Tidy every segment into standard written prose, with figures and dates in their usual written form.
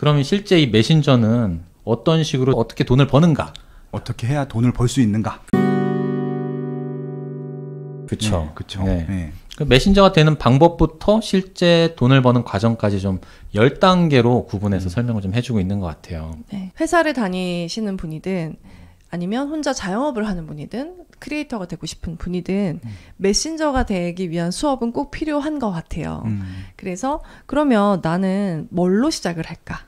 그러면 실제 이 메신저는 어떤 식으로 어떻게 돈을 버는가? 어떻게 해야 돈을 벌 수 있는가? 그렇죠. 네, 그렇죠. 네. 네. 그 메신저가 되는 방법부터 실제 돈을 버는 과정까지 좀 10단계로 구분해서 설명을 좀 해주고 있는 것 같아요. 네. 회사를 다니시는 분이든 아니면 혼자 자영업을 하는 분이든 크리에이터가 되고 싶은 분이든 메신저가 되기 위한 수업은 꼭 필요한 것 같아요. 그래서 그러면 나는 뭘로 시작을 할까?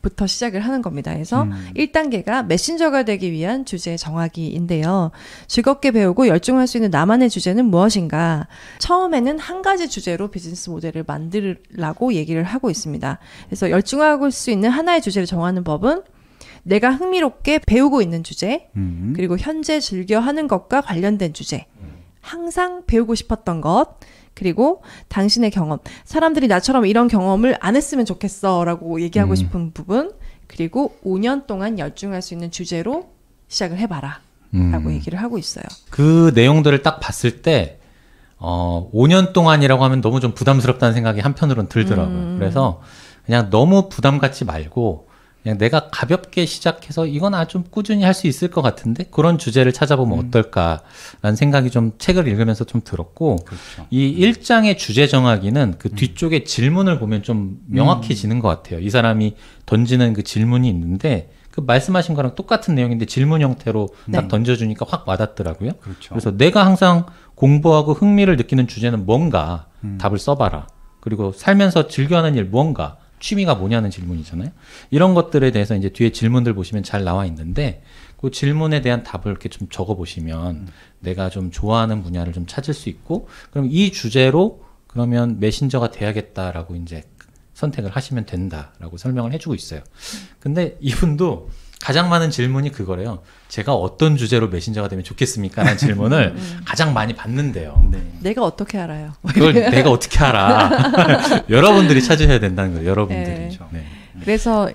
부터 시작을 하는 겁니다. 그래서 1단계가 메신저가 되기 위한 주제 정하기인데요. 즐겁게 배우고 열중할 수 있는 나만의 주제는 무엇인가? 처음에는 한 가지 주제로 비즈니스 모델을 만들라고 얘기를 하고 있습니다. 그래서 열중할 수 있는 하나의 주제를 정하는 법은 내가 흥미롭게 배우고 있는 주제, 그리고 현재 즐겨 하는 것과 관련된 주제, 항상 배우고 싶었던 것, 그리고 당신의 경험, 사람들이 나처럼 이런 경험을 안 했으면 좋겠어 라고 얘기하고 싶은 부분, 그리고 5년 동안 열중할 수 있는 주제로 시작을 해봐라 라고 얘기를 하고 있어요. 그 내용들을 딱 봤을 때 5년 동안이라고 하면 너무 좀 부담스럽다는 생각이 한편으로는 들더라고요. 그래서 그냥 너무 부담 갖지 말고 그냥 내가 가볍게 시작해서 이건 아주 꾸준히 할 수 있을 것 같은데 그런 주제를 찾아보면 어떨까라는 생각이 좀 책을 읽으면서 좀 들었고, 그렇죠. 이 1장의 주제 정하기는 그 뒤쪽에 질문을 보면 좀 명확해지는 것 같아요. 이 사람이 던지는 그 질문이 있는데 그 말씀하신 거랑 똑같은 내용인데 질문 형태로 딱 던져주니까 확 와닿더라고요. 그렇죠. 그래서 내가 항상 공부하고 흥미를 느끼는 주제는 뭔가 답을 써봐라. 그리고 살면서 즐겨하는 일 뭔가, 취미가 뭐냐는 질문이잖아요. 이런 것들에 대해서 이제 뒤에 질문들 보시면 잘 나와 있는데 그 질문에 대한 답을 이렇게 좀 적어보시면 내가 좀 좋아하는 분야를 좀 찾을 수 있고, 그럼 이 주제로 그러면 메신저가 돼야겠다라고 이제 선택을 하시면 된다라고 설명을 해주고 있어요. 근데 이분도 가장 많은 질문이 그거래요. 제가 어떤 주제로 메신저가 되면 좋겠습니까? 라는 질문을 가장 많이 받는데요. 네. 내가 어떻게 알아요? 그걸 내가 어떻게 알아? 여러분들이 찾으셔야 된다는 거예요. 여러분들이. 네. 네. 그래서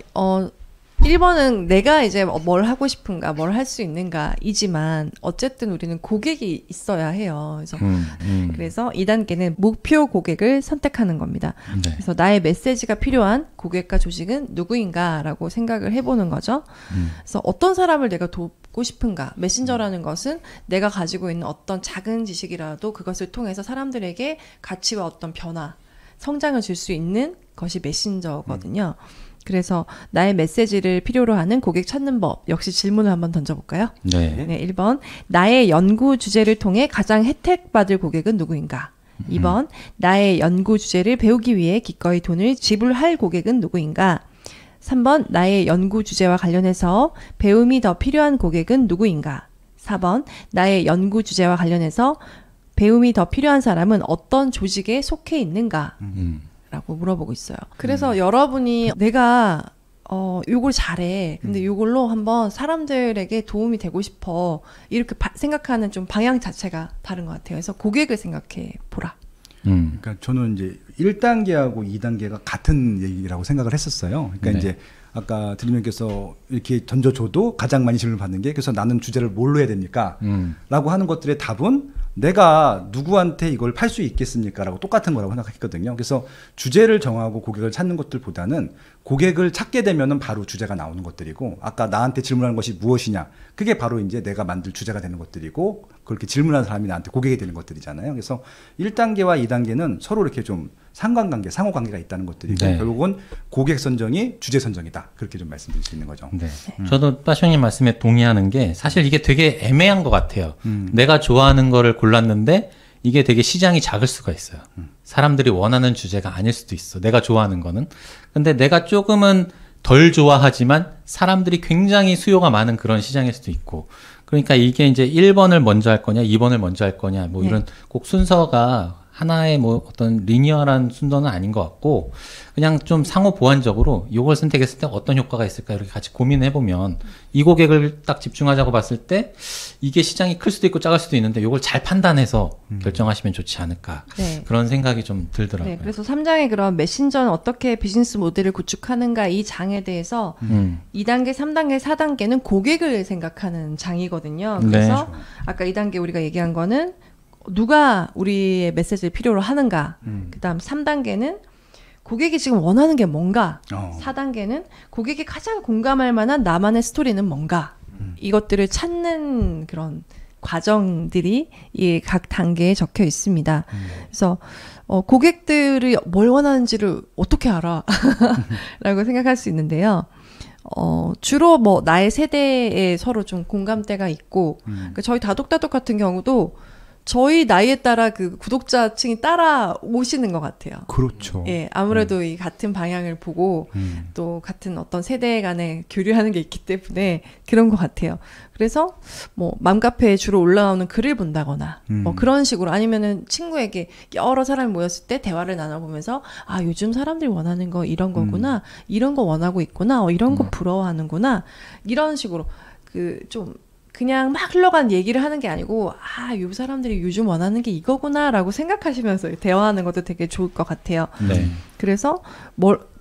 1번은 내가 이제 뭘 하고 싶은가, 뭘 할 수 있는가 이지만 어쨌든 우리는 고객이 있어야 해요. 그래서 그래서 2단계는 목표 고객을 선택하는 겁니다. 네. 그래서 나의 메시지가 필요한 고객과 조직은 누구인가라고 생각을 해보는 거죠. 그래서 어떤 사람을 내가 돕고 싶은가. 메신저라는 것은 내가 가지고 있는 어떤 작은 지식이라도 그것을 통해서 사람들에게 가치와 어떤 변화, 성장을 줄 수 있는 것이 메신저거든요. 그래서 나의 메시지를 필요로 하는 고객 찾는 법, 역시 질문을 한번 던져볼까요? 네. 네, 1번 나의 연구 주제를 통해 가장 혜택받을 고객은 누구인가? 2번 나의 연구 주제를 배우기 위해 기꺼이 돈을 지불할 고객은 누구인가? 3번 나의 연구 주제와 관련해서 배움이 더 필요한 고객은 누구인가? 4번 나의 연구 주제와 관련해서 배움이 더 필요한 사람은 어떤 조직에 속해 있는가? 라고 물어보고 있어요. 그래서 여러분이 내가 요걸 잘해. 근데 요걸로 한번 사람들에게 도움이 되고 싶어. 이렇게 생각하는 좀 방향 자체가 다른 것 같아요. 그래서 고객을 생각해 보라. 그러니까 저는 이제 1단계하고 2단계가 같은 얘기라고 생각을 했었어요. 그러니까 네. 이제 아까 드리님께서 이렇게 던져줘도 가장 많이 질문을 받는 게 그래서 나는 주제를 뭘로 해야 됩니까? 라고 하는 것들의 답은 내가 누구한테 이걸 팔 수 있겠습니까? 라고 똑같은 거라고 생각했거든요. 그래서 주제를 정하고 고객을 찾는 것들보다는 고객을 찾게 되면은 바로 주제가 나오는 것들이고, 아까 나한테 질문하는 것이 무엇이냐, 그게 바로 이제 내가 만들 주제가 되는 것들이고, 그렇게 질문하는 사람이 나한테 고객이 되는 것들이잖아요. 그래서 1단계와 2단계는 서로 이렇게 좀 상관관계, 상호관계가 있다는 것들이고, 네. 결국은 고객 선정이 주제 선정이다. 그렇게 좀 말씀드릴 수 있는 거죠. 네. 저도 빠숑님 말씀에 동의하는 게 사실 이게 되게 애매한 것 같아요. 내가 좋아하는 거를 골랐는데 이게 되게 시장이 작을 수가 있어요. 사람들이 원하는 주제가 아닐 수도 있어. 내가 좋아하는 거는. 근데 내가 조금은 덜 좋아하지만 사람들이 굉장히 수요가 많은 그런 시장일 수도 있고. 그러니까 이게 이제 1번을 먼저 할 거냐, 2번을 먼저 할 거냐, 뭐 이런 꼭 순서가 하나의 뭐 어떤 리니어한 순서는 아닌 것 같고, 그냥 좀 상호 보완적으로 이걸 선택했을 때 어떤 효과가 있을까 이렇게 같이 고민해 보면 이 고객을 딱 집중하자고 봤을 때 이게 시장이 클 수도 있고 작을 수도 있는데 이걸 잘 판단해서 결정하시면 좋지 않을까. 네. 그런 생각이 좀 들더라고요. 네, 그래서 3장에 그런 메신저는 어떻게 비즈니스 모델을 구축하는가 이 장에 대해서 2단계, 3단계, 4단계는 고객을 생각하는 장이거든요. 그래서 네. 아까 2단계 우리가 얘기한 거는 누가 우리의 메시지를 필요로 하는가. 그다음 3단계는 고객이 지금 원하는 게 뭔가. 4단계는 고객이 가장 공감할 만한 나만의 스토리는 뭔가. 이것들을 찾는 그런 과정들이 이 각 단계에 적혀 있습니다. 그래서 고객들이 뭘 원하는지를 어떻게 알아? 라고 생각할 수 있는데요. 주로 뭐 나의 세대에 서로 좀 공감대가 있고, 그러니까 저희 다독다독 같은 경우도 저희 나이에 따라 그 구독자층이 따라 오시는 것 같아요. 그렇죠. 예, 아무래도 이 같은 방향을 보고 또 같은 어떤 세대 간에 교류하는 게 있기 때문에 그런 것 같아요. 그래서 뭐 맘카페에 주로 올라오는 글을 본다거나 뭐 그런 식으로 아니면은 친구에게 여러 사람이 모였을 때 대화를 나눠보면서 아, 요즘 사람들이 원하는 거 이런 거구나, 이런 거 원하고 있구나, 이런 거 부러워하는구나, 이런 식으로 그 좀 그냥 막 흘러간 얘기를 하는 게 아니고 아, 요 사람들이 요즘 원하는 게 이거구나라고 생각하시면서 대화하는 것도 되게 좋을 것 같아요. 네. 그래서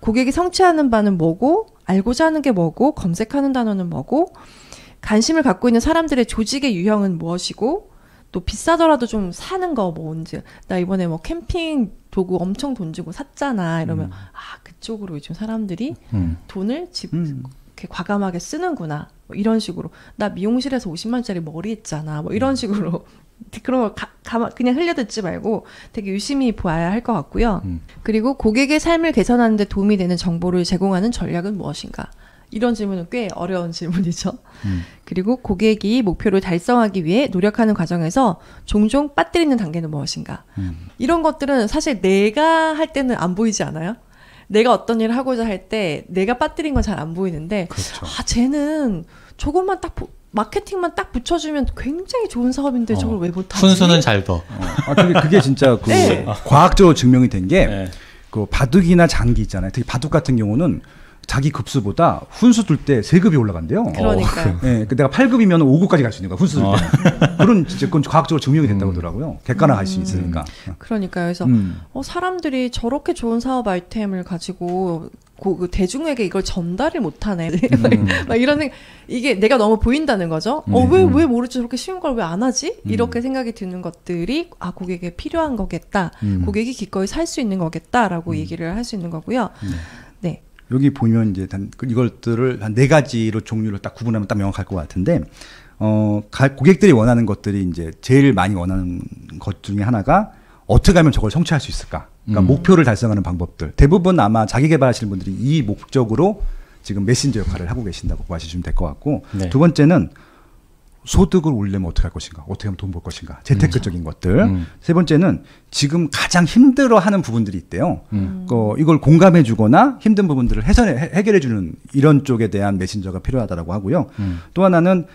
고객이 성취하는 바는 뭐고, 알고자 하는 게 뭐고, 검색하는 단어는 뭐고, 관심을 갖고 있는 사람들의 조직의 유형은 무엇이고, 또 비싸더라도 좀 사는 거 뭔지. 나 이번에 뭐 캠핑 도구 엄청 돈 주고 샀잖아. 이러면 아, 그쪽으로 요즘 사람들이 돈을 이렇게 과감하게 쓰는구나. 뭐 이런 식으로. 나 미용실에서 50만짜리 머리 했잖아. 뭐 이런 식으로. 그런 거 그냥 흘려듣지 말고 되게 유심히 봐야 할 것 같고요. 그리고 고객의 삶을 개선하는 데 도움이 되는 정보를 제공하는 전략은 무엇인가? 이런 질문은 꽤 어려운 질문이죠. 그리고 고객이 목표를 달성하기 위해 노력하는 과정에서 종종 빠뜨리는 단계는 무엇인가? 이런 것들은 사실 내가 할 때는 안 보이지 않아요? 내가 어떤 일을 하고자 할 때 내가 빠뜨린 건 잘 안 보이는데 그렇죠. 아, 쟤는 저것만 딱 마케팅만 딱 붙여주면 굉장히 좋은 사업인데 저걸 왜 못하지? 훈수는 잘 둬. 그게 진짜 그 네. 과학적으로 증명이 된 게 네. 그 바둑이나 장기 있잖아요. 특히 바둑 같은 경우는 자기 급수보다 훈수 둘 때 3급이 올라간대요. 그러니까요. 네, 내가 8급이면 5급까지 갈 수 있는 거야. 훈수 둘 때. 그런 진짜 그건 과학적으로 증명이 됐다고 하더라고요. 객관화할 수 있으니까. 그러니까요. 그래서 사람들이 저렇게 좋은 사업 아이템을 가지고 그 대중에게 이걸 전달을 못하네. 막 이런 생각, 이게 내가 너무 보인다는 거죠. 왜 모르지? 저렇게 쉬운 걸 왜 안 하지? 이렇게 생각이 드는 것들이 아, 고객에게 필요한 거겠다. 고객이 기꺼이 살 수 있는 거겠다라고 얘기를 할 수 있는 거고요. 네. 여기 보면 이제 이것들을 한 4가지로 종류를 딱 구분하면 딱 명확할 것 같은데, 고객들이 원하는 것들이 이제 제일 많이 원하는 것 중에 하나가 어떻게 하면 저걸 성취할 수 있을까? 그러니까 목표를 달성하는 방법들. 대부분 아마 자기 개발하시는 분들이 이 목적으로 지금 메신저 역할을 하고 계신다고 보시면 될 것 같고, 네. 두 번째는 소득을 올리면 어떻게 할 것인가, 어떻게 하면 돈 벌 것인가, 재테크적인 것들. 세 번째는 지금 가장 힘들어하는 부분들이 있대요. 이걸 공감해주거나 힘든 부분들을 해결해주는 이런 쪽에 대한 메신저가 필요하다라고 하고요. 또 하나는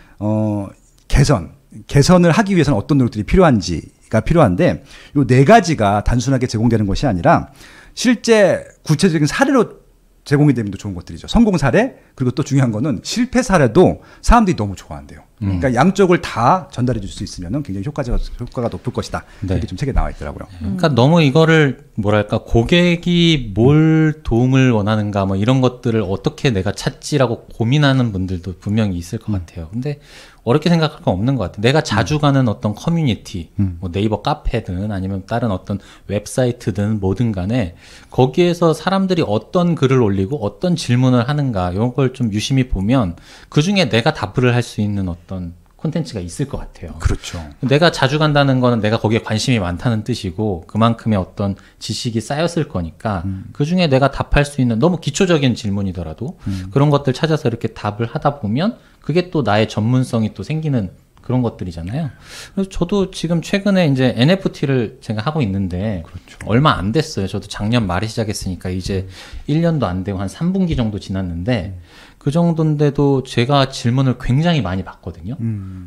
개선을 하기 위해서는 어떤 노력들이 필요한지가 필요한데, 이 4가지가 단순하게 제공되는 것이 아니라 실제 구체적인 사례로 제공이 되면 더 좋은 것들이죠. 성공 사례, 그리고 또 중요한 거는 실패 사례도 사람들이 너무 좋아한대요. 그러니까 양쪽을 다 전달해 줄 수 있으면 굉장히 효과가 높을 것이다. 네. 이렇게 좀 책에 나와 있더라고요. 그러니까 너무 이거를 뭐랄까, 고객이 뭘 도움을 원하는가 뭐 이런 것들을 어떻게 내가 찾지라고 고민하는 분들도 분명히 있을 것 같아요. 근데 어렵게 생각할 건 없는 것 같아요. 내가 자주 가는 어떤 커뮤니티, 뭐 네이버 카페든 아니면 다른 어떤 웹사이트든 뭐든 간에 거기에서 사람들이 어떤 글을 올리고 어떤 질문을 하는가 이런 걸 좀 유심히 보면 그중에 내가 답을 할 수 있는 어떤 콘텐츠가 있을 것 같아요. 그렇죠. 내가 자주 간다는 거는 내가 거기에 관심이 많다는 뜻이고 그만큼의 어떤 지식이 쌓였을 거니까 그중에 내가 답할 수 있는 너무 기초적인 질문이더라도 그런 것들 찾아서 이렇게 답을 하다 보면 그게 또 나의 전문성이 또 생기는 그런 것들이잖아요. 그래서 저도 지금 최근에 이제 NFT를 제가 하고 있는데 그렇죠. 얼마 안 됐어요. 저도 작년 말에 시작했으니까 이제 1년도 안 되고 한 3분기 정도 지났는데 그 정도인데도 제가 질문을 굉장히 많이 받거든요.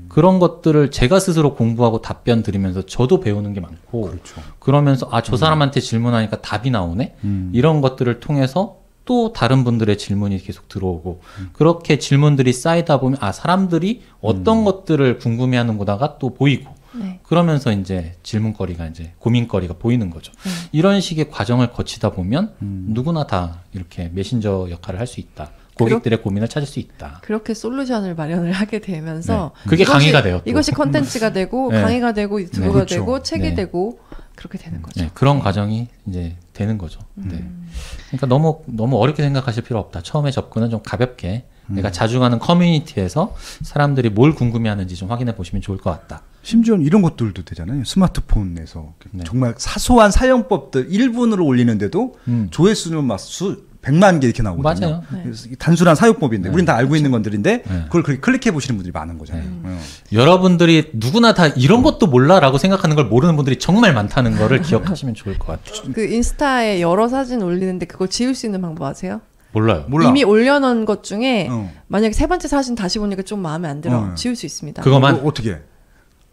그런 것들을 제가 스스로 공부하고 답변 드리면서 저도 배우는 게 많고 그렇죠. 그러면서 아, 저 사람한테 질문하니까 답이 나오네? 이런 것들을 통해서 또 다른 분들의 질문이 계속 들어오고 그렇게 질문들이 쌓이다 보면 아, 사람들이 어떤 것들을 궁금해하는구나가 또 보이고 네. 그러면서 이제 질문거리가 이제 고민거리가 보이는 거죠. 이런 식의 과정을 거치다 보면 누구나 다 이렇게 메신저 역할을 할 수 있다. 고객들의 고민을 찾을 수 있다. 그렇게 솔루션을 마련을 하게 되면서 네. 그게 강의가 돼요. 또. 이것이 컨텐츠가 되고 네. 강의가 되고 유튜브가 네. 그렇죠. 되고 책이 네. 되고 그렇게 되는 거죠. 네, 그런 과정이 이제 되는 거죠. 네. 그러니까 너무 어렵게 생각하실 필요 없다. 처음에 접근은 좀 가볍게 내가 자주 가는 커뮤니티에서 사람들이 뭘 궁금해하는지 좀 확인해 보시면 좋을 것 같다. 심지어는 이런 것들도 되잖아요. 스마트폰에서 네. 정말 사소한 사용법들 1분으로 올리는데도 조회수는 막 100만 개 이렇게 나오거든요. 맞아요. 그래서 단순한 사용법인데 네. 우린 다 알고 있는 건들인데 네. 그걸 그렇게 클릭해 보시는 분들이 많은 거잖아요. 여러분들이 누구나 다 이런 것도 몰라라고 생각하는 걸 모르는 분들이 정말 많다는 거를 기억하시면 좋을 것 같아요. 그 인스타에 여러 사진 올리는데 그걸 지울 수 있는 방법 아세요? 몰라요. 몰라. 이미 올려놓은 것 중에 어. 만약에 세 번째 사진 다시 보니까 좀 마음에 안 들어. 어. 지울 수 있습니다. 그거만 어떻게?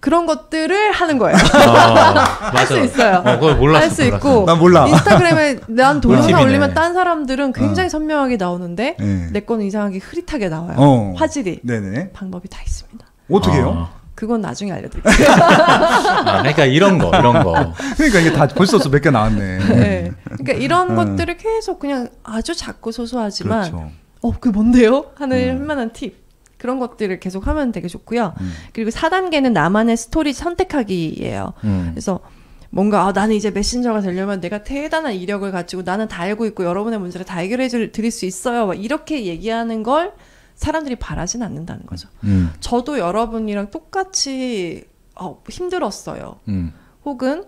그런 것들을 하는 거예요. 할 수 있어요. 그걸 몰랐어. 할 수 있고 난 몰라. 인스타그램에 난 동영상 꿀팁이네. 올리면 딴 사람들은 굉장히 선명하게 나오는데 네. 내 거는 이상하게 흐릿하게 나와요. 화질이. 네네. 방법이 다 있습니다. 어떻게 해요? 그건 나중에 알려드릴게요. 그러니까 이런 거. 그러니까 이게 다 벌써 몇 개 나왔네. 네. 그러니까 이런 것들을 계속 그냥 아주 작고 소소하지만 그렇죠. 그게 뭔데요? 하는 할만한 팁. 그런 것들을 계속 하면 되게 좋고요. 그리고 4단계는 나만의 스토리 선택하기예요. 그래서 뭔가 나는 이제 메신저가 되려면 내가 대단한 이력을 가지고 나는 다 알고 있고 여러분의 문제를 다 해결해 드릴 수 있어요. 막 이렇게 얘기하는 걸 사람들이 바라진 않는다는 거죠. 저도 여러분이랑 똑같이 힘들었어요. 혹은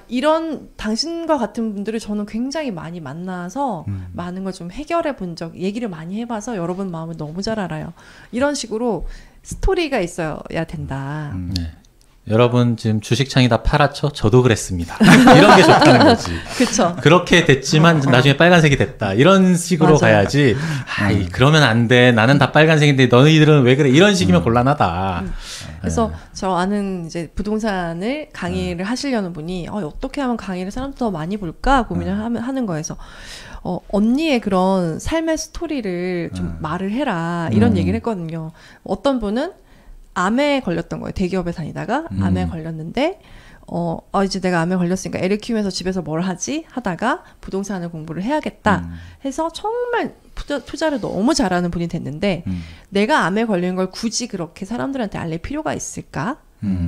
이런 당신과 같은 분들을 저는 굉장히 많이 만나서 많은 걸 좀 해결해 본 얘기를 많이 해봐서 여러분 마음을 너무 잘 알아요. 이런 식으로 스토리가 있어야 된다. 네. 여러분 지금 주식창이 다 파랗죠? 저도 그랬습니다. 이런 게 좋다는 거지. 그렇죠. 그렇게 됐지만 나중에 빨간색이 됐다. 이런 식으로 맞아요. 가야지. 그러면 안 돼. 나는 다 빨간색인데 너희들은 왜 그래? 이런 식이면 곤란하다. 그래서 저 아는 이제 부동산을 강의를 하시려는 분이 어떻게 하면 강의를 사람들 더 많이 볼까 고민을 하는 거에서 언니의 그런 삶의 스토리를 좀 말을 해라 이런 얘기를 했거든요. 어떤 분은 암에 걸렸던 거예요. 대기업에 다니다가 암에 걸렸는데 이제 내가 암에 걸렸으니까 애를 키우면서 집에서 뭘 하지? 하다가 부동산을 공부를 해야겠다 해서 정말 투자를 너무 잘하는 분이 됐는데 내가 암에 걸린 걸 굳이 그렇게 사람들한테 알릴 필요가 있을까?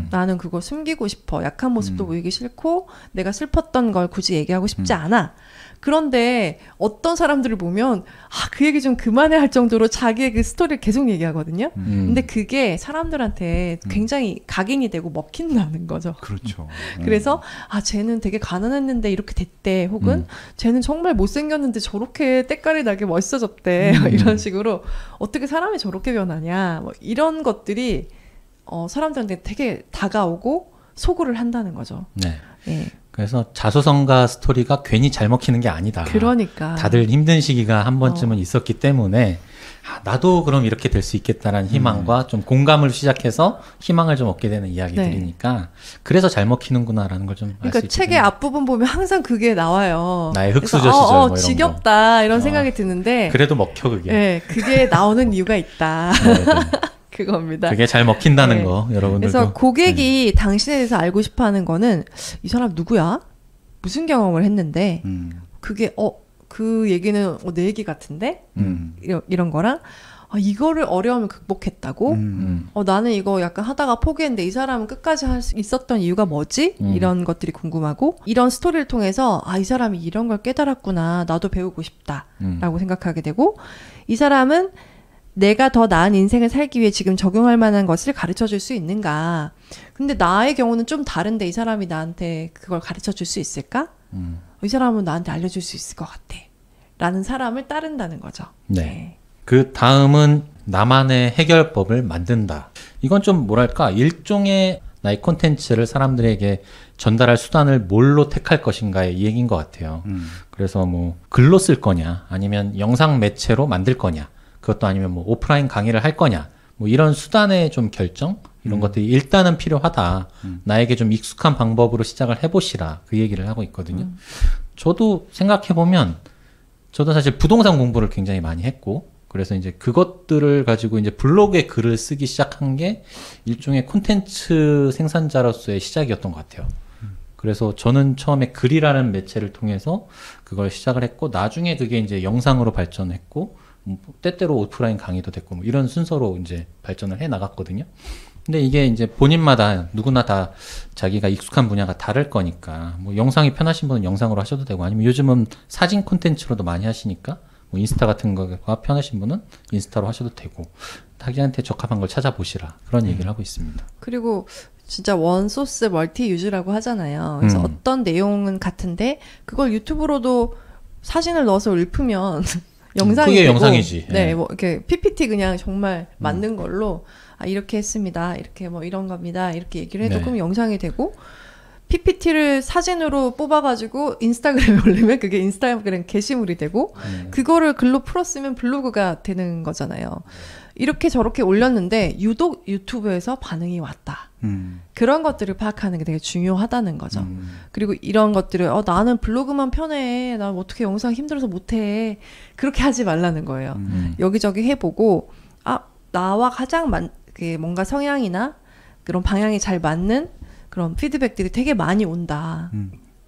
나는 그거 숨기고 싶어. 약한 모습도 보이기 싫고 내가 슬펐던 걸 굳이 얘기하고 싶지 않아. 그런데 어떤 사람들을 보면 그 얘기 좀 그만해 할 정도로 자기의 그 스토리를 계속 얘기하거든요. 근데 그게 사람들한테 굉장히 각인이 되고 먹힌다는 거죠. 그렇죠. 그래서 쟤는 되게 가난했는데 이렇게 됐대. 혹은 쟤는 정말 못생겼는데 저렇게 때깔이 나게 멋있어졌대. 이런 식으로 어떻게 사람이 저렇게 변하냐. 뭐 이런 것들이 사람들한테 되게 다가오고 소구를 한다는 거죠. 네. 예. 그래서 자수성가 스토리가 괜히 잘 먹히는 게 아니다. 그러니까. 다들 힘든 시기가 한 번쯤은 있었기 때문에 나도 그럼 이렇게 될 수 있겠다라는 희망과 좀 공감을 시작해서 희망을 좀 얻게 되는 이야기들이니까 그래서 잘 먹히는구나라는 걸 좀 알 수 그러니까 있거든요. 책의 앞부분 보면 항상 그게 나와요. 나의 흑수저 그래서, 시절 뭐 이런 지겹다 이런 생각이 드는데 그래도 먹혀 그게. 네, 그게 나오는 이유가 있다. 네. 그겁니다. 그게 잘 먹힌다는 네. 거 여러분들도. 그래서 고객이 당신에 대해서 알고 싶어하는 거는 이 사람 누구야? 무슨 경험을 했는데 그게 그 얘기는 내 얘기 같은데 이런 거랑 이거를 어려움을 극복했다고 나는 이거 약간 하다가 포기했는데 이 사람은 끝까지 할 수 있었던 이유가 뭐지? 이런 것들이 궁금하고 이런 스토리를 통해서 이 사람이 이런 걸 깨달았구나 나도 배우고 싶다 라고 생각하게 되고 이 사람은 내가 더 나은 인생을 살기 위해 지금 적용할 만한 것을 가르쳐 줄 수 있는가. 근데 나의 경우는 좀 다른데 이 사람이 나한테 그걸 가르쳐 줄 수 있을까? 이 사람은 나한테 알려줄 수 있을 것 같아. 라는 사람을 따른다는 거죠. 네. 그 다음은 나만의 해결법을 만든다. 이건 좀 뭐랄까 일종의 나의 콘텐츠를 사람들에게 전달할 수단을 뭘로 택할 것인가의 이 얘기인 것 같아요. 그래서 뭐 글로 쓸 거냐 아니면 영상 매체로 만들 거냐 그것도 아니면 뭐 오프라인 강의를 할 거냐 뭐 이런 수단의 좀 결정 이런 것들이 일단은 필요하다. 나에게 좀 익숙한 방법으로 시작을 해보시라 그 얘기를 하고 있거든요. 저도 생각해보면 저도 사실 부동산 공부를 굉장히 많이 했고 그래서 이제 그것들을 가지고 이제 블로그에 글을 쓰기 시작한 게 일종의 콘텐츠 생산자로서의 시작이었던 것 같아요. 그래서 저는 처음에 글이라는 매체를 통해서 그걸 시작을 했고 나중에 그게 이제 영상으로 발전했고 때때로 오프라인 강의도 됐고 뭐 이런 순서로 이제 발전을 해 나갔거든요. 근데 이게 이제 본인마다 누구나 다 자기가 익숙한 분야가 다를 거니까 뭐 영상이 편하신 분은 영상으로 하셔도 되고 아니면 요즘은 사진 콘텐츠로도 많이 하시니까 뭐 인스타 같은 거가 편하신 분은 인스타로 하셔도 되고 자기한테 적합한 걸 찾아보시라 그런 얘기를 하고 있습니다. 그리고 진짜 원소스 멀티 유즈라고 하잖아요. 그래서 어떤 내용은 같은데 그걸 유튜브로도 사진을 넣어서 읊으면 영상이 그게 되고, 영상이지. 네, 예. 뭐 이렇게 PPT 그냥 정말 맞는 걸로 아 이렇게 했습니다. 이렇게 뭐 이런 겁니다. 이렇게 얘기를 해도 네. 그럼 영상이 되고 PPT를 사진으로 뽑아가지고 인스타그램에 올리면 그게 인스타그램 게시물이 되고 그거를 글로 풀었으면 블로그가 되는 거잖아요. 이렇게 저렇게 올렸는데 유독 유튜브에서 반응이 왔다. 그런 것들을 파악하는 게 되게 중요하다는 거죠. 그리고 이런 것들을 나는 블로그만 편해. 나 어떻게 영상 힘들어서 못해. 그렇게 하지 말라는 거예요. 여기저기 해보고 나와 가장 뭔가 성향이나 그런 방향이 잘 맞는 그런 피드백들이 되게 많이 온다.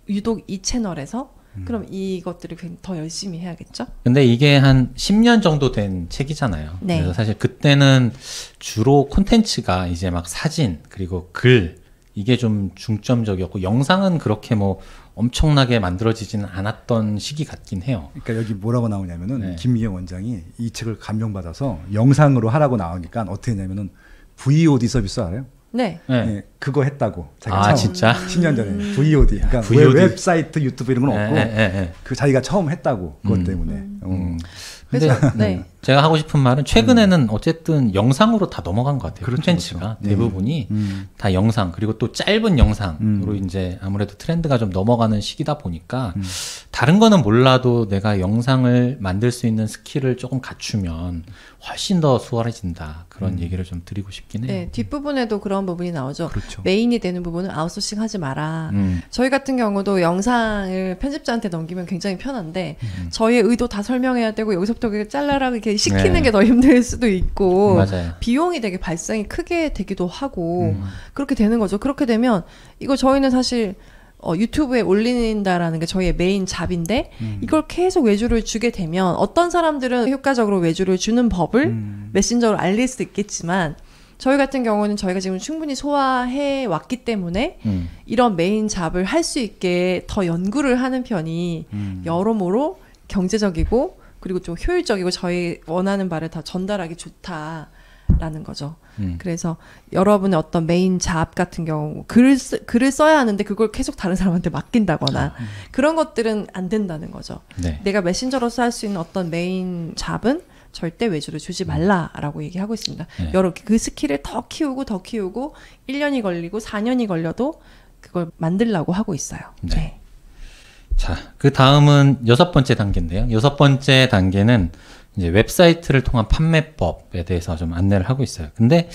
유독 이 채널에서 그럼 이것들을 더 열심히 해야겠죠? 근데 이게 한 10년 정도 된 책이잖아요. 네. 그래서 사실 그때는 주로 콘텐츠가 이제 막 사진 그리고 글 이게 좀 중점적이었고 영상은 그렇게 뭐 엄청나게 만들어지지는 않았던 시기 같긴 해요. 그러니까 여기 뭐라고 나오냐면은 네. 김미영 원장이 이 책을 감명받아서 영상으로 하라고 나오니까 어떻게 했냐면은 VOD 서비스 알아요? 네. 네. 네, 그거 했다고. 자기가 아 처음. 진짜? 10년 전에 VOD. 그러니까 VOD. 웹사이트, 유튜브 이런 건 없고 네. 그 자기가 처음 했다고 그것 때문에. 근데 그래서 네. 제가 하고 싶은 말은 최근에는 어쨌든 영상으로 다 넘어간 것 같아요. 그렇죠, 콘텐츠가 그렇죠. 대부분이 다 영상 그리고 또 짧은 영상으로 이제 아무래도 트렌드가 좀 넘어가는 시기다 보니까 다른 거는 몰라도 내가 영상을 만들 수 있는 스킬을 조금 갖추면 훨씬 더 수월해진다. 그런 얘기를 좀 드리고 싶긴 해요. 네, 뒷부분에도 그런 부분이 나오죠. 그렇죠. 메인이 되는 부분은 아웃소싱 하지 마라. 저희 같은 경우도 영상을 편집자한테 넘기면 굉장히 편한데 저희의 의도 다 설명해야 되고 여기서부터 그렇게 잘라라 이렇게 시키는 네. 게 더 힘들 수도 있고 맞아요. 비용이 되게 발생이 크게 되기도 하고 그렇게 되는 거죠. 그렇게 되면 이거 저희는 사실 유튜브에 올린다라는 게 저희의 메인 잡인데 이걸 계속 외주를 주게 되면 어떤 사람들은 효과적으로 외주를 주는 법을 메신저로 알릴 수도 있겠지만 저희 같은 경우는 저희가 지금 충분히 소화해 왔기 때문에 이런 메인 잡을 할 수 있게 더 연구를 하는 편이 여러모로 경제적이고 그리고 좀 효율적이고 저희 원하는 바를 다 전달하기 좋다라는 거죠. 그래서 여러분의 어떤 메인 잡 같은 경우 글을 써야 하는데 그걸 계속 다른 사람한테 맡긴다거나 그런 것들은 안 된다는 거죠. 네. 내가 메신저로서 할 수 있는 어떤 메인 잡은 절대 외주를 주지 말라라고 얘기하고 있습니다. 네. 여러 그 스킬을 더 키우고 1년이 걸리고 4년이 걸려도 그걸 만들려고 하고 있어요. 네. 네. 자, 그 다음은 6번째 단계인데요. 6번째 단계는 이제 웹사이트를 통한 판매법에 대해서 좀 안내를 하고 있어요. 근데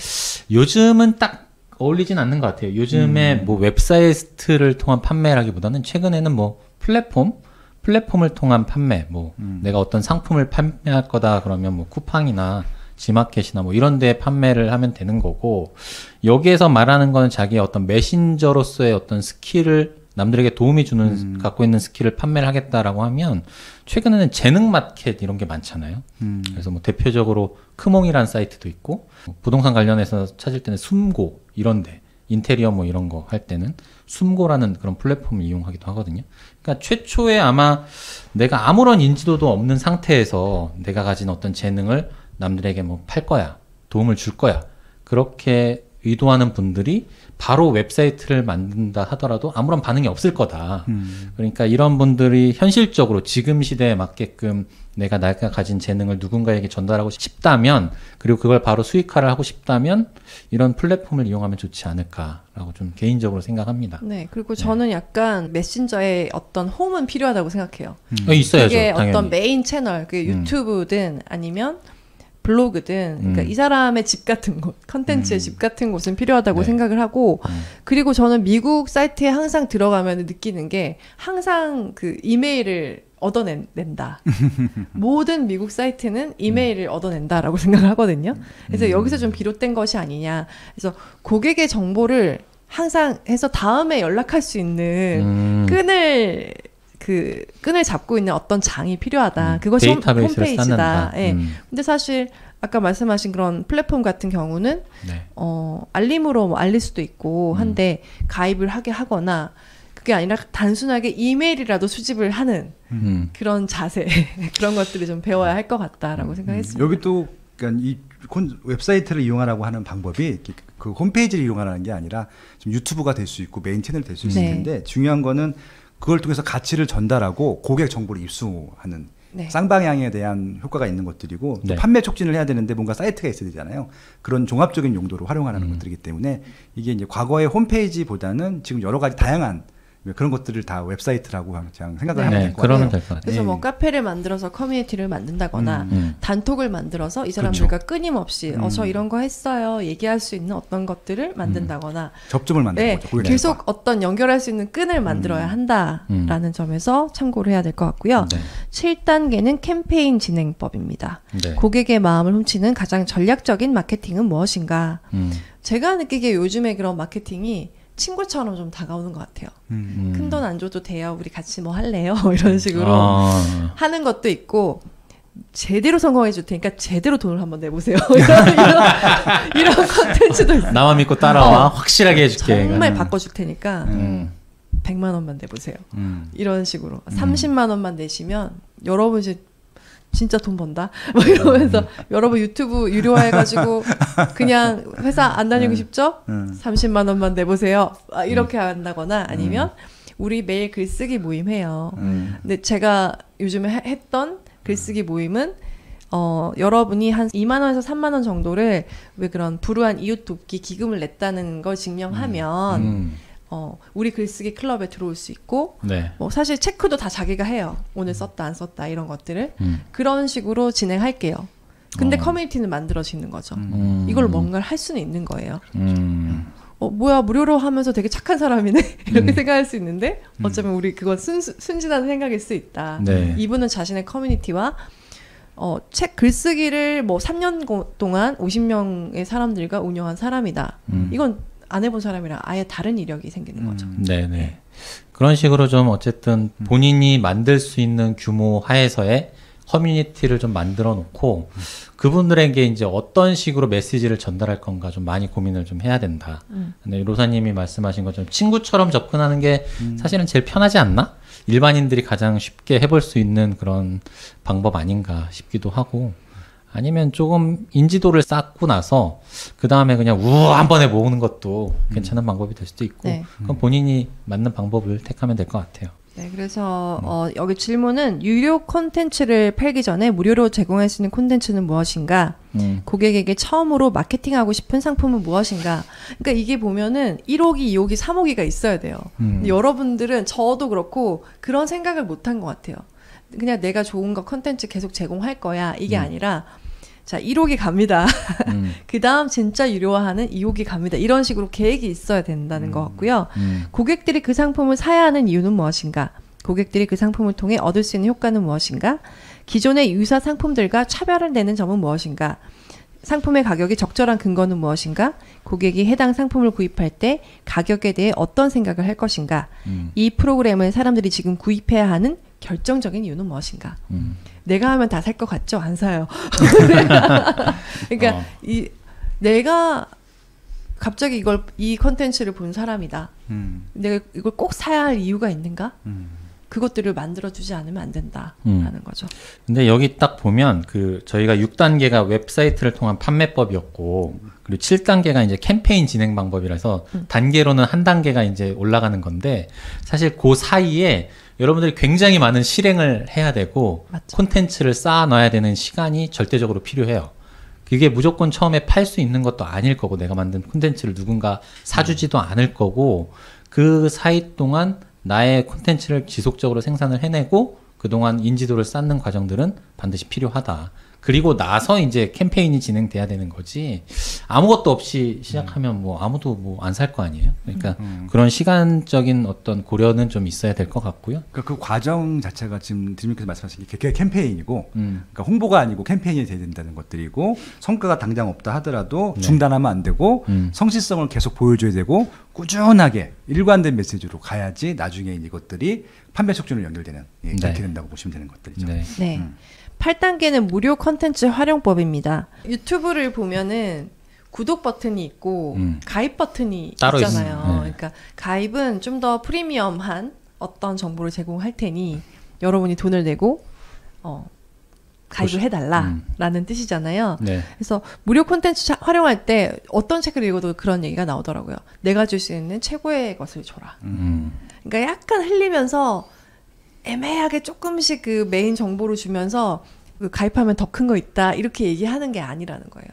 요즘은 딱 어울리진 않는 것 같아요. 요즘에 뭐 웹사이트를 통한 판매라기보다는 최근에는 뭐 플랫폼을 통한 판매, 뭐 내가 어떤 상품을 판매할 거다 그러면 뭐 쿠팡이나 지마켓이나 뭐 이런 데 판매를 하면 되는 거고 여기에서 말하는 거는 자기의 어떤 메신저로서의 어떤 스킬을 남들에게 도움이 주는 갖고 있는 스킬을 판매를 하겠다라고 하면 최근에는 재능 마켓 이런 게 많잖아요. 그래서 뭐 대표적으로 크몽이라는 사이트도 있고 부동산 관련해서 찾을 때는 숨고 이런데 인테리어 뭐 이런 거 할 때는 숨고라는 그런 플랫폼을 이용하기도 하거든요. 그러니까 최초에 아마 내가 아무런 인지도도 없는 상태에서 내가 가진 어떤 재능을 남들에게 뭐 팔 거야, 도움을 줄 거야. 그렇게 의도하는 분들이 바로 웹사이트를 만든다 하더라도 아무런 반응이 없을 거다. 그러니까 이런 분들이 현실적으로 지금 시대에 맞게끔 내가 가진 재능을 누군가에게 전달하고 싶다면 그리고 그걸 바로 수익화를 하고 싶다면 이런 플랫폼을 이용하면 좋지 않을까라고 좀 개인적으로 생각합니다. 네, 그리고 저는 약간 메신저에 어떤 홈은 필요하다고 생각해요. 있어야죠. 그게 당연히. 어떤 메인 채널, 그게 유튜브든 아니면 블로그든 그러니까 이 사람의 집 같은 곳, 컨텐츠의 집 같은 곳은 필요하다고 네. 생각을 하고 그리고 저는 미국 사이트에 항상 들어가면 느끼는 게 항상 그 이메일을 얻어낸다. 모든 미국 사이트는 이메일을 얻어낸다라고 생각을 하거든요. 그래서 여기서 좀 비롯된 것이 아니냐. 그래서 고객의 정보를 항상 해서 다음에 연락할 수 있는 끈을 그 끈을 잡고 있는 어떤 장이 필요하다. 그것이 데이터베이스를 홈페이지다. 쌓는다. 예. 근데 사실 아까 말씀하신 그런 플랫폼 같은 경우는 네. 알림으로 뭐 알릴 수도 있고 한데 가입을 하게 하거나 그게 아니라 단순하게 이메일이라도 수집을 하는 그런 자세 그런 것들을 좀 배워야 할 것 같다라고 생각했습니다. 여기 또 그러니까 이 웹사이트를 이용하라고 하는 방법이 그 홈페이지를 이용하라는 게 아니라 좀 유튜브가 될 수 있고 메인 채널이 될 수 있을 네. 텐데 중요한 거는 그걸 통해서 가치를 전달하고 고객 정보를 입수하는 네. 쌍방향에 대한 효과가 있는 것들이고 또 네. 판매 촉진을 해야 되는데 뭔가 사이트가 있어야 되잖아요. 그런 종합적인 용도로 활용하는 것들이기 때문에 이게 이제 과거의 홈페이지보다는 지금 여러 가지 다양한 그런 것들을 다 웹사이트라고 그냥 생각을 하면 네, 될 것 같아요. 그러면 될 것 같아요. 그래서 네. 뭐 카페를 만들어서 커뮤니티를 만든다거나 단톡을 만들어서 이 사람들과 끊임없이 저 이런 거 했어요 얘기할 수 있는 어떤 것들을 만든다거나 접점을 만드는 네, 거죠. 고객들과. 계속 어떤 연결할 수 있는 끈을 만들어야 한다라는 점에서 참고를 해야 될 것 같고요. 네. 7단계는 캠페인 진행법입니다. 네. 고객의 마음을 훔치는 가장 전략적인 마케팅은 무엇인가? 제가 느끼기에 요즘에 그런 마케팅이 친구처럼 좀 다가오는 것 같아요. 큰 돈 안 줘도 돼요. 우리 같이 뭐 할래요? 이런 식으로 하는 것도 있고 제대로 성공해 줄 테니까 제대로 돈을 한번 내보세요. 이런 컨텐츠도 있어요. 나만 믿고 따라와. 확실하게 해줄게. 정말 바꿔줄 테니까 100만 원만 내보세요. 이런 식으로 30만 원만 내시면 여러분 이제 진짜 돈 번다. 뭐 이러면서 여러분 유튜브 유료화해가지고 그냥 회사 안 다니고 싶죠? 30만 원만 내보세요. 이렇게 한다거나 아니면 우리 매일 글쓰기 모임 해요. 근데 제가 요즘에 했던 글쓰기 모임은 여러분이 한 2만 원에서 3만 원 정도를 왜 그런 불우한 이웃 돕기 기금을 냈다는 걸 증명하면 우리 글쓰기 클럽에 들어올 수 있고 네. 뭐 사실 체크도 다 자기가 해요. 오늘 썼다 안 썼다 이런 것들을 그런 식으로 진행할게요. 근데 커뮤니티는 만들어지는 거죠. 이걸 뭔가를 할 수는 있는 거예요. 뭐야 무료로 하면서 되게 착한 사람이네 이렇게 생각할 수 있는데 어쩌면 우리 그건 순진한 생각일 수 있다. 네. 이분은 자신의 커뮤니티와 책 글쓰기를 뭐 3년 동안 50명의 사람들과 운영한 사람이다. 이건 안 해본 사람이랑 아예 다른 이력이 생기는 거죠. 네네. 그런 식으로 좀 어쨌든 본인이 만들 수 있는 규모 하에서의 커뮤니티를 좀 만들어 놓고 그분들에게 이제 어떤 식으로 메시지를 전달할 건가 좀 많이 고민을 좀 해야 된다. 근데 로사님이 말씀하신 것처럼 친구처럼 접근하는 게 사실은 제일 편하지 않나? 일반인들이 가장 쉽게 해볼 수 있는 그런 방법 아닌가 싶기도 하고 아니면 조금 인지도를 쌓고 나서 그 다음에 그냥 한 번에 모으는 것도 괜찮은 방법이 될 수도 있고 네. 그건 본인이 맞는 방법을 택하면 될 것 같아요. 네, 그래서 여기 질문은 유료 콘텐츠를 팔기 전에 무료로 제공할 수 있는 콘텐츠는 무엇인가? 고객에게 처음으로 마케팅하고 싶은 상품은 무엇인가? 그러니까 이게 보면은 1호기, 2호기, 3호기가 있어야 돼요. 근데 여러분들은 저도 그렇고 그런 생각을 못한 것 같아요. 그냥 내가 좋은 거 콘텐츠 계속 제공할 거야. 이게 아니라 자 1호기 갑니다. 그 다음 진짜 유료화하는 2호기 갑니다. 이런 식으로 계획이 있어야 된다는 것 같고요. 고객들이 그 상품을 사야 하는 이유는 무엇인가? 고객들이 그 상품을 통해 얻을 수 있는 효과는 무엇인가? 기존의 유사 상품들과 차별을 내는 점은 무엇인가? 상품의 가격이 적절한 근거는 무엇인가? 고객이 해당 상품을 구입할 때 가격에 대해 어떤 생각을 할 것인가? 이 프로그램을 사람들이 지금 구입해야 하는 결정적인 이유는 무엇인가? 내가 하면 다 살 것 같죠? 안 사요. 그러니까 내가 갑자기 이 컨텐츠를 본 사람이다. 내가 이걸 꼭 사야 할 이유가 있는가? 그것들을 만들어주지 않으면 안 된다라는 거죠. 근데 여기 딱 보면 저희가 6단계가 웹사이트를 통한 판매법이었고 그리고 7단계가 이제 캠페인 진행 방법이라서 단계로는 한 단계가 이제 올라가는 건데 사실 그 사이에 여러분들이 굉장히 많은 실행을 해야 되고 맞죠. 콘텐츠를 쌓아 놔야 되는 시간이 절대적으로 필요해요. 그게 무조건 처음에 팔 수 있는 것도 아닐 거고 내가 만든 콘텐츠를 누군가 사주지도 않을 거고 그 사이 동안 나의 콘텐츠를 지속적으로 생산을 해내고 그동안 인지도를 쌓는 과정들은 반드시 필요하다. 그리고 나서 이제 캠페인이 진행돼야 되는 거지. 아무것도 없이 시작하면 뭐 아무도 뭐 안 살 거 아니에요. 그러니까 그런 시간적인 어떤 고려는 좀 있어야 될 것 같고요. 그러니까 그 과정 자체가 지금 드림님께서 말씀하신 게 그게 캠페인이고, 그러니까 홍보가 아니고 캠페인이 돼야 된다는 것들이고, 성과가 당장 없다 하더라도 네. 중단하면 안 되고, 성실성을 계속 보여줘야 되고, 꾸준하게 일관된 메시지로 가야지 나중에 이것들이 판매 촉진으로 연결되는, 예, 그렇게 네. 된다고 보시면 되는 것들이죠. 네. 네. 8단계는 무료 컨텐츠 활용법입니다. 유튜브를 보면은 구독 버튼이 있고 가입 버튼이 따로 있잖아요. 있습니다. 네. 그러니까 가입은 좀 더 프리미엄한 어떤 정보를 제공할 테니 여러분이 돈을 내고 가입을 해달라라는 뜻이잖아요. 네. 그래서 무료 콘텐츠 활용할 때 어떤 책을 읽어도 그런 얘기가 나오더라고요. 내가 줄 수 있는 최고의 것을 줘라. 그러니까 약간 흘리면서 애매하게 조금씩 그 메인 정보를 주면서 그 가입하면 더 큰 거 있다 이렇게 얘기하는 게 아니라는 거예요.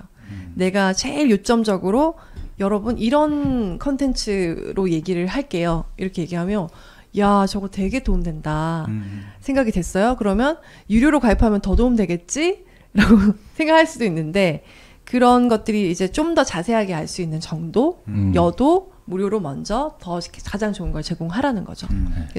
내가 제일 요점적으로 여러분 이런 컨텐츠로 얘기를 할게요. 이렇게 얘기하면 야 저거 되게 도움된다 생각이 됐어요. 그러면 유료로 가입하면 더 도움되겠지? 라고 생각할 수도 있는데 그런 것들이 이제 좀 더 자세하게 알 수 있는 정도여도 무료로 먼저 더 가장 좋은 걸 제공하라는 거죠.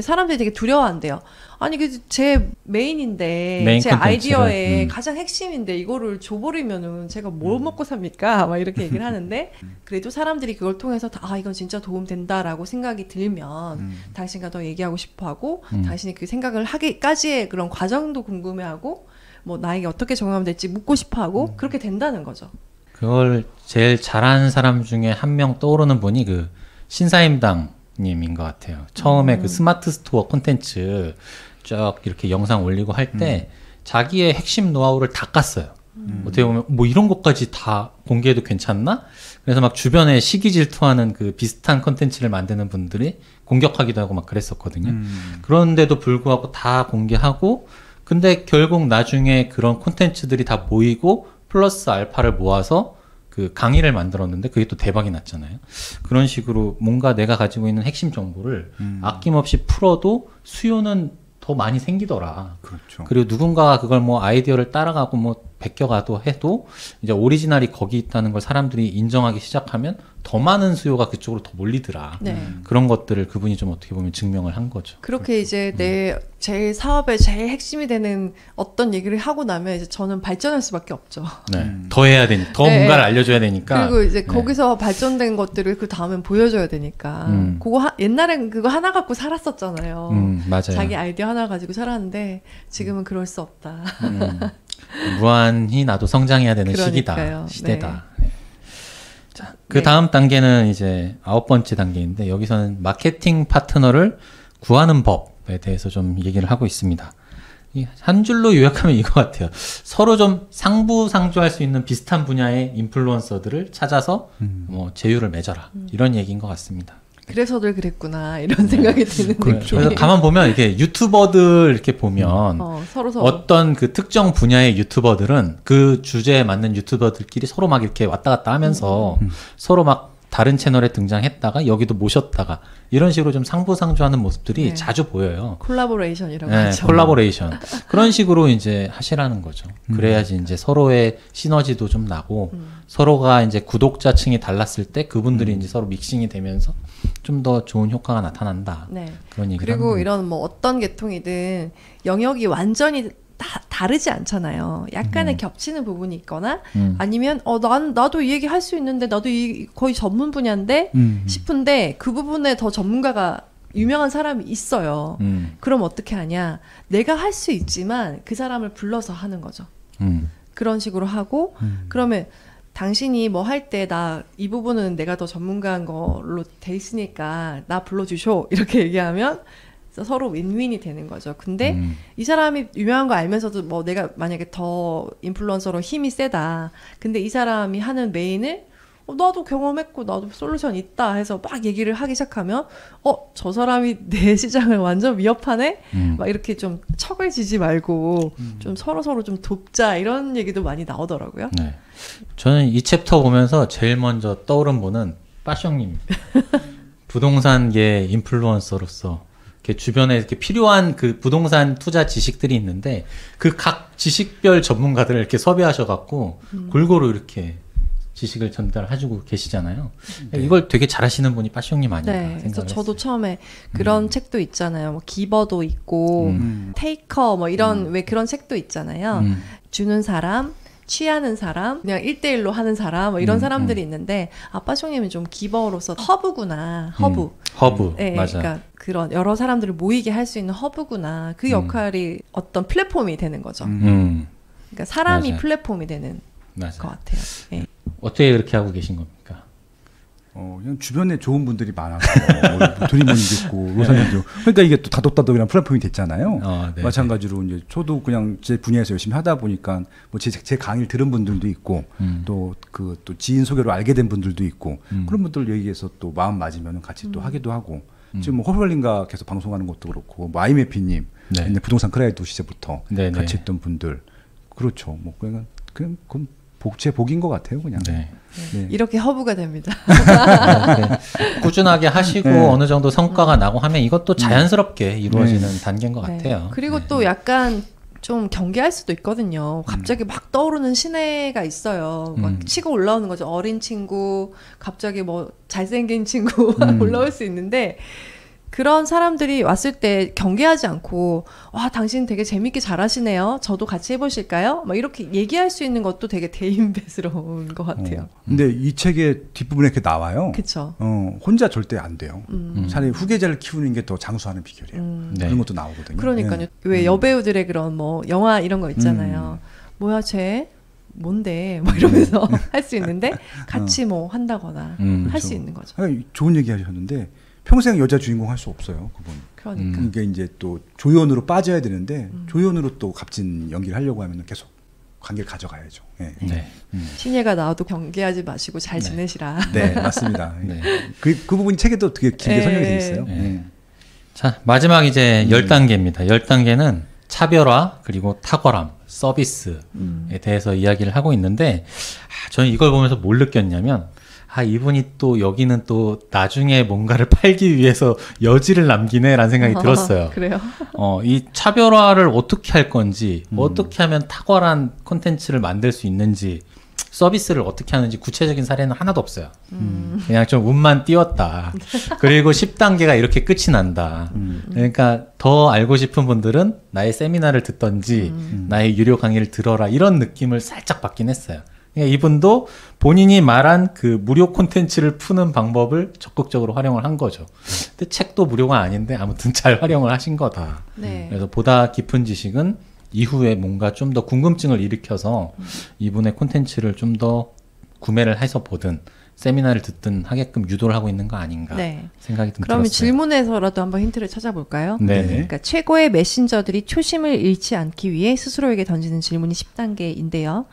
사람들이 되게 두려워한대요. 아니 제 메인인데 메인 제 콘텐츠를, 아이디어의 가장 핵심인데 이거를 줘버리면은 제가 뭘 먹고 삽니까? 막 이렇게 얘기를 하는데 그래도 사람들이 그걸 통해서 아 이건 진짜 도움된다라고 생각이 들면 당신과 더 얘기하고 싶어하고 당신이 그 생각을 하기까지의 그런 과정도 궁금해하고 뭐 나에게 어떻게 적용하면 될지 묻고 싶어하고 그렇게 된다는 거죠. 그걸 제일 잘하는 사람 중에 한 명 떠오르는 분이 그 신사임당님인 것 같아요. 처음에 그 스마트 스토어 콘텐츠 쭉 이렇게 영상 올리고 할 때 자기의 핵심 노하우를 다 깠어요. 어떻게 보면 뭐 이런 것까지 다 공개해도 괜찮나? 그래서 막 주변에 시기 질투하는 그 비슷한 콘텐츠를 만드는 분들이 공격하기도 하고 막 그랬었거든요. 그런데도 불구하고 다 공개하고 근데 결국 나중에 그런 콘텐츠들이 다 모이고 플러스 알파를 모아서 그 강의를 만들었는데 그게 또 대박이 났잖아요. 그런 식으로 뭔가 내가 가지고 있는 핵심 정보를 아낌없이 풀어도 수요는 더 많이 생기더라. 그렇죠. 그리고 누군가가 그걸 뭐 아이디어를 따라가고 뭐 베껴가도 해도 이제 오리지널이 거기 있다는 걸 사람들이 인정하기 시작하면 더 많은 수요가 그쪽으로 더 몰리더라. 네. 그런 것들을 그분이 좀 어떻게 보면 증명을 한 거죠. 그렇게 이제 내 제일 사업의 제일 핵심이 되는 어떤 얘기를 하고 나면 이제 저는 발전할 수밖에 없죠. 네. 더 해야 되니까, 더 네. 뭔가를 알려줘야 되니까. 그리고 이제 네. 거기서 발전된 것들을 그 다음엔 보여줘야 되니까. 그거 옛날엔 그거 하나 갖고 살았었잖아요. 맞아요. 자기 아이디어 하나 가지고 살았는데 지금은 그럴 수 없다. 무한히 나도 성장해야 되는 그러니까요. 시대다. 네. 자, 그 다음 단계는 이제 9번째 단계인데 여기서는 마케팅 파트너를 구하는 법에 대해서 좀 얘기를 하고 있습니다. 한 줄로 요약하면 이거 같아요. 서로 좀 상부상조할 수 있는 비슷한 분야의 인플루언서들을 찾아서 뭐 제휴를 맺어라. 이런 얘기인 것 같습니다. 그래서들 그랬구나 이런 생각이 드는 그래서 느낌. 가만 보면 이렇게 유튜버들 이렇게 보면 서로 어떤 그 특정 분야의 유튜버들은 그 주제에 맞는 유튜버들끼리 서로 막 이렇게 왔다 갔다 하면서 서로 막 다른 채널에 등장했다가 여기도 모셨다가 이런 식으로 좀 상부상조하는 모습들이 네. 자주 보여요. 콜라보레이션이라고 네, 하죠. 콜라보레이션. 그런 식으로 이제 하시라는 거죠. 그래야지 이제 서로의 시너지도 좀 나고 서로가 이제 구독자층이 달랐을 때 그분들이 이제 서로 믹싱이 되면서 좀 더 좋은 효과가 나타난다. 네. 그런 얘기를 그리고 하는 이런 뭐 어떤 계통이든 영역이 완전히 다르지 않잖아요. 약간의 겹치는 부분이 있거나 아니면 나도 이 얘기 할 수 있는데 나도 거의 전문 분야인데 싶은데 그 부분에 더 전문가가 유명한 사람이 있어요. 그럼 어떻게 하냐? 내가 할 수 있지만 그 사람을 불러서 하는 거죠. 그런 식으로 하고 그러면 당신이 뭐 할 때 나 이 부분은 내가 더 전문가인 걸로 돼 있으니까 나 불러주쇼 이렇게 얘기하면 서로 윈윈이 되는 거죠. 근데 이 사람이 유명한 거 알면서도 뭐 내가 만약에 더 인플루언서로 힘이 세다. 근데 이 사람이 하는 메인을 나도 경험했고 나도 솔루션 있다 해서 막 얘기를 하기 시작하면 저 사람이 내 시장을 완전 위협하네? 막 이렇게 좀 척을 지지 말고 좀 서로 좀 돕자 이런 얘기도 많이 나오더라고요. 네. 저는 이 챕터 보면서 제일 먼저 떠오른 분은 빠숑님. 부동산계 인플루언서로서 이렇게 주변에 이렇게 필요한 그 부동산 투자 지식들이 있는데 그 각 지식별 전문가들을 이렇게 섭외하셔갖고 골고루 이렇게 지식을 전달해주고 계시잖아요. 이걸 되게 잘하시는 분이 빠숑님 아닌가 네, 그래서 생각을 저도 했어요. 처음에 그런 책도 있잖아요. 뭐 기버도 있고 테이커 뭐 이런 왜 그런 책도 있잖아요. 주는 사람, 취하는 사람, 그냥 1대1로 하는 사람 뭐 이런 사람들이 있는데 빠숑님은 좀 기버로서 허브구나. 허브 네, 맞아. 그러니까 그런 여러 사람들을 모이게 할 수 있는 허브구나. 그 역할이 어떤 플랫폼이 되는 거죠. 그러니까 사람이 맞아요. 플랫폼이 되는 맞아. 것 같아요. 네. 어떻게 그렇게 하고 계신 겁니까? 그냥 주변에 좋은 분들이 많아서 뭐 드림몬도 있고 로사님도 그러니까 이게 또 다독다독이랑 플랫폼이 됐잖아요. 네, 마찬가지로 이제 저도 그냥 제 분야에서 열심히 하다 보니까 뭐 제 강의를 들은 분들도 있고 또 지인 소개로 알게 된 분들도 있고 그런 분들 얘기해서 또 마음 맞으면 같이 또 하기도 하고 지금 뭐 허블린가 계속 방송하는 것도 그렇고 뭐 아이메피님 네. 부동산 크라이도 시절부터 네, 네. 같이 했던 분들 그렇죠. 뭐 그냥 그건 제 복인 것 같아요, 그냥. 네. 네. 이렇게 허브가 됩니다. 네. 꾸준하게 하시고 네. 어느 정도 성과가 나고 하면 이것도 자연스럽게 이루어지는 단계인 것 네. 같아요. 그리고 네. 또 약간 좀 경계할 수도 있거든요. 갑자기 막 떠오르는 신예가 있어요. 막 치고 올라오는 거죠. 어린 친구, 갑자기 뭐 잘생긴 친구 올라올 수 있는데 그런 사람들이 왔을 때 경계하지 않고 와 당신 되게 재밌게 잘하시네요. 저도 같이 해보실까요? 막 이렇게 얘기할 수 있는 것도 되게 대인배스러운 것 같아요. 근데 이 책의 뒷부분에 이렇게 나와요. 그렇죠. 혼자 절대 안 돼요. 차라리 후계자를 키우는 게 더 장수하는 비결이에요. 네. 그런 것도 나오거든요. 그러니까요. 네. 왜 여배우들의 그런 뭐 영화 이런 거 있잖아요. 뭐야 쟤 뭔데 뭐 이러면서 할 수 있는데 같이 뭐 한다거나 할 수 그렇죠. 있는 거죠. 아니, 좋은 얘기 하셨는데 평생 여자 주인공 할 수 없어요. 그분. 그러니까. 그러니까 이제 또 조연으로 빠져야 되는데 조연으로 또 값진 연기를 하려고 하면 계속 관계를 가져가야죠. 네. 네. 신예가 나와도 경계하지 마시고 잘 지내시라. 네, 맞습니다. 네. 그 부분이 책에도 되게 길게 설명이 되어 있어요. 네. 자, 마지막 이제 10단계입니다. 10단계는 차별화 그리고 탁월함, 서비스에 대해서 이야기를 하고 있는데 저는 이걸 보면서 뭘 느꼈냐면 이분이 또 여기는 또 나중에 뭔가를 팔기 위해서 여지를 남기네라는 생각이 들었어요. 그래요? 이 차별화를 어떻게 할 건지, 어떻게 하면 탁월한 콘텐츠를 만들 수 있는지, 서비스를 어떻게 하는지 구체적인 사례는 하나도 없어요. 그냥 좀 운만 띄웠다. 그리고 10단계가 이렇게 끝이 난다. 그러니까 더 알고 싶은 분들은 나의 세미나를 듣던지 나의 유료 강의를 들어라 이런 느낌을 살짝 받긴 했어요. 그러니까 이분도 본인이 말한 그 무료 콘텐츠를 푸는 방법을 적극적으로 활용을 한 거죠. 근데 책도 무료가 아닌데 아무튼 잘 활용을 하신 거다. 네. 그래서 보다 깊은 지식은 이후에 뭔가 좀 더 궁금증을 일으켜서 이분의 콘텐츠를 좀 더 구매를 해서 보든 세미나를 듣든 하게끔 유도를 하고 있는 거 아닌가 네. 생각이 좀 그러면 들었어요. 질문에서라도 한번 힌트를 찾아볼까요? 네. 그러니까 최고의 메신저들이 초심을 잃지 않기 위해 스스로에게 던지는 질문이 10단계인데요.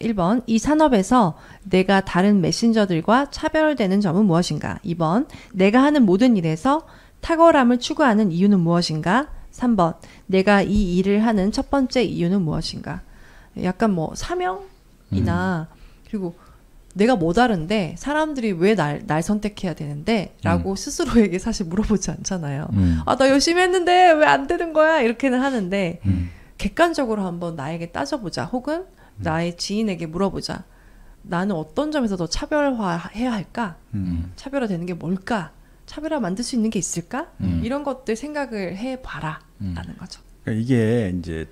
1번, 이 산업에서 내가 다른 메신저들과 차별되는 점은 무엇인가? 2번, 내가 하는 모든 일에서 탁월함을 추구하는 이유는 무엇인가? 3번, 내가 이 일을 하는 첫 번째 이유는 무엇인가? 약간 뭐 사명이나 그리고 내가 뭐 다른데 사람들이 왜 날 선택해야 되는데 라고 스스로에게 사실 물어보지 않잖아요. 나 열심히 했는데 왜 안 되는 거야? 이렇게는 하는데 객관적으로 한번 나에게 따져보자. 혹은 나의 지인에게 물어보자. 나는 어떤 점에서 더 차별화해야 할까? 차별화되는 게 뭘까? 차별화 만들 수 있는 게 있을까? 이런 것들 생각을 해봐라 라는 거죠. 그러니까 이게 이제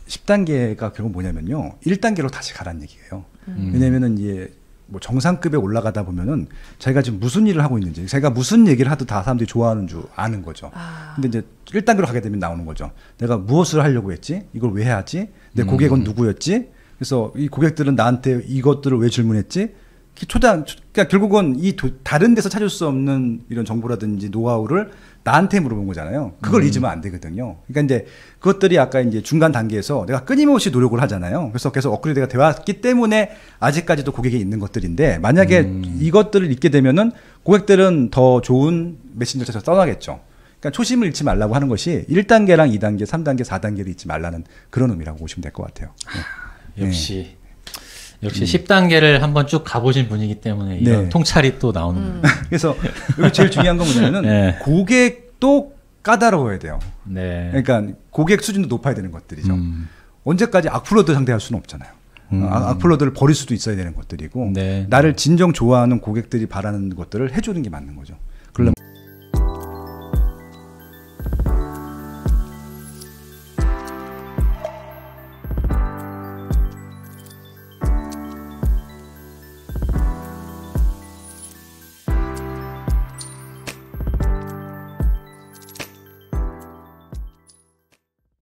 10단계가 결국 뭐냐면요. 1단계로 다시 가라는 얘기예요. 왜냐면은 이제 뭐 정상급에 올라가다 보면은 자기가 지금 무슨 일을 하고 있는지, 자기가 무슨 얘기를 하도 다 사람들이 좋아하는 줄 아는 거죠. 근데 이제 1단계로 가게 되면 나오는 거죠. 내가 무엇을 하려고 했지? 이걸 왜 해야지? 내 고객은 누구였지? 그래서 이 고객들은 나한테 이것들을 왜 질문했지? 그러니까 결국은 다른 데서 찾을 수 없는 이런 정보라든지 노하우를 나한테 물어본 거잖아요. 그걸 잊으면 안 되거든요. 그러니까 이제 그것들이 아까 이제 중간 단계에서 내가 끊임없이 노력을 하잖아요. 그래서 계속 업그레이드가 되었기 때문에 아직까지도 고객이 있는 것들인데 만약에 이것들을 잊게 되면은 고객들은 더 좋은 메신저 찾아서 떠나겠죠. 그러니까 초심을 잃지 말라고 하는 것이 1단계랑 2단계, 3단계, 4단계를 잊지 말라는 그런 의미라고 보시면 될 것 같아요. 역시 10단계를 한번 쭉 가보신 분이기 때문에 이런 통찰이 또 나오는 거예요. 그래서 여기 제일 중요한 건 뭐냐면은 네. 고객도 까다로워야 돼요. 네. 그러니까 고객 수준도 높아야 되는 것들이죠. 언제까지 악플러드 상대할 수는 없잖아요. 악플러드를 버릴 수도 있어야 되는 것들이고 네. 나를 진정 좋아하는 고객들이 바라는 것들을 해주는 게 맞는 거죠. 그러려면